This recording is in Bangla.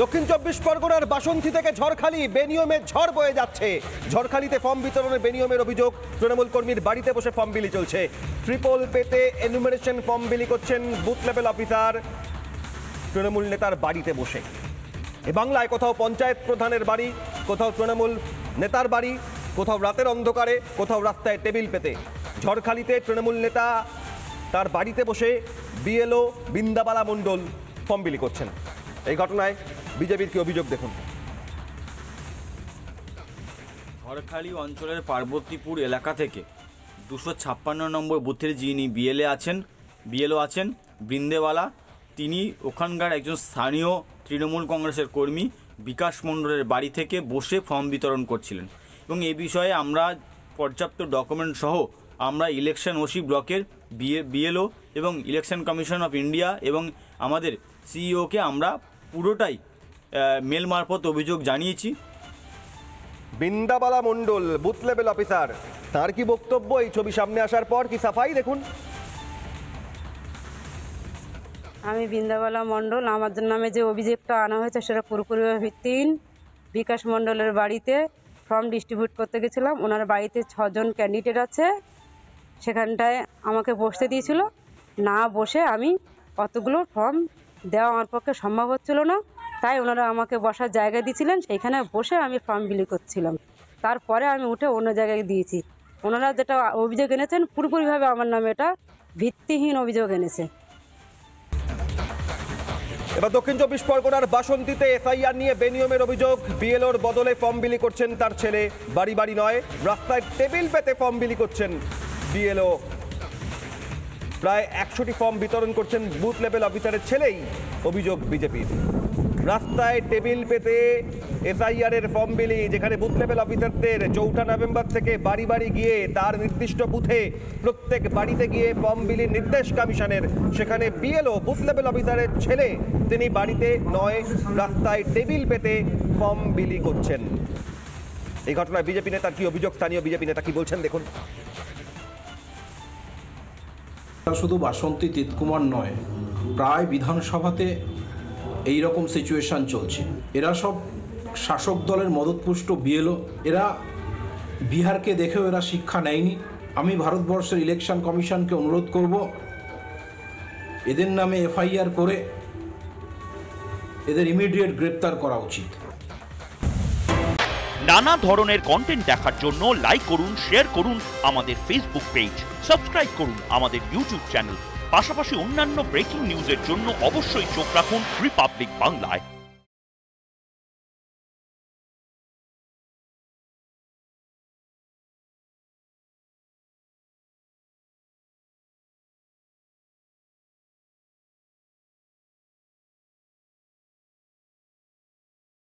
দক্ষিণ চব্বিশ পরগনার বাসন্তী থেকে ঝড়খালি বেনিয়মের ঝড় বয়ে যাচ্ছে। ঝড়খালিতে ফর্ম বিতরণে বেনিয়মের অভিযোগ, তৃণমূল কর্মীর বাড়িতে বসে ফর্ম বিলি চলছে। ট্রিপল পেতে এনুমারেশন ফর্ম বিলি করছেন বুথ লেভেল অফিসার তৃণমূল নেতার বাড়িতে বসে। এ বাংলায় কোথাও পঞ্চায়েত প্রধানের বাড়ি, কোথাও তৃণমূল নেতার বাড়ি, কোথাও রাতের অন্ধকারে, কোথাও রাস্তায় টেবিল পেতে। ঝড়খালিতে তৃণমূল নেতা তার বাড়িতে বসে বিএলও বৃন্দাবালা মণ্ডল ফর্ম বিলি করছেন। এই ঘটনায় বিজেপির কি অভিযোগ দেখুন। ঝড়খালি অঞ্চলের পার্বতীপুর এলাকা থেকে 256 নম্বর বুথের যিনি বিএলও আছেন বৃন্দেওয়ালা, তিনি ওখানকার একজন স্থানীয় তৃণমূল কংগ্রেসের কর্মী বিকাশ মণ্ডলের বাড়ি থেকে বসে ফর্ম বিতরণ করছিলেন। এবং এ বিষয়ে আমরা পর্যাপ্ত ডকুমেন্ট সহ আমরা ইলেকশন ওসি ব্লকের বিএলও এবং ইলেকশন কমিশন অফ ইন্ডিয়া এবং আমাদের সিইওকে আমরা পুরোটাই মেল মারফত অভিযোগ জানিয়েছি। বৃন্দাবালা মণ্ডল বুথ লেভেল অফিসার, তার কি বক্তব্য এই ছবি সামনে আসার পর? কি সাফাই দেখুন। আমি বৃন্দাবালা মণ্ডল, আমার নামে যে অভিযোগটা আনা হয়েছে সেটা পুরোপুরি ভিত্তিহীন। বিকাশ মণ্ডলের বাড়িতে ফর্ম ডিস্ট্রিবিউট করতে গেছিলাম। ওনার বাড়িতে 6 জন ক্যান্ডিডেট আছে, সেখানটায় আমাকে বসতে দিয়েছিল। না বসে আমি অতগুলো ফর্ম দেওয়া আমার পক্ষে সম্ভব হচ্ছিল না, তাই ওনারা আমাকে বসার জায়গা দিয়েছিলেন, সেইখানে বসে আমি ফর্ম বিলি করছিলাম। তারপরে আমি উঠে অন্য জায়গায় দিয়েছি। ওনারা যেটা অভিযোগ এনেছেন পুরোপুরিভাবে আমার নামে এটা ভিত্তিহীন অভিযোগ এনেছে। এবার দক্ষিণ চব্বিশ পরগনার বাসন্তীতে এফআইআর নিয়ে বেনিয়মের অভিযোগ। বিএলওর বদলে ফর্ম বিলি করছেন তার ছেলে। বাড়ি বাড়ি নয়, রাস্তায় টেবিল পেতে ফর্ম বিলি করছেন বিএলও। প্রায় 100টি ফর্ম বিতরণ করছেন বুথ লেভেল অফিসারের ছেলেই, অভিযোগ বিজেপির। রাস্তায় টেবিল পেতে এসআইআরের ফর্ম বিলি, যেখানে বুথ লেভেল অফিসারদের 4 নভেম্বর থেকে বাড়ি বাড়ি গিয়ে তার নির্দিষ্ট বুথে প্রত্যেক বাড়িতে গিয়ে ফর্ম বিলির নির্দেশ কমিশনের, সেখানে বিএলও বুথ লেভেল অফিসারের ছেলে তিনি বাড়িতে নয় রাস্তায় টেবিল পেতে ফর্ম বিলি করছেন। এই ঘটনায় বিজেপি নেতার কি অভিযোগ, স্থানীয় বিজেপি নেতা কি বলছেন দেখুন। শুধু বাসন্তী তিতকুমার নয়, প্রায় বিধানসভাতে এই রকম সিচুয়েশন চলছে। এরা সব শাসক দলের মদতপুষ্ট বিএলও। এরা বিহারকে দেখেও এরা শিক্ষা নেয়নি। আমি ভারতবর্ষের ইলেকশন কমিশনকে অনুরোধ করব, এদের নামে এফআইআর করে এদের ইমিডিয়েট গ্রেপ্তার করা উচিত। নানা ধরনের কন্টেন্ট দেখার জন্য লাইক করুন, শেয়ার করুন আমাদের ফেসবুক পেজ, সাবস্ক্রাইব করুন আমাদের ইউটিউব চ্যানেল। পাশাপাশি অন্যান্য ব্রেকিং নিউজের জন্য অবশ্যই চোখ রাখুন রিপাবলিক বাংলায়।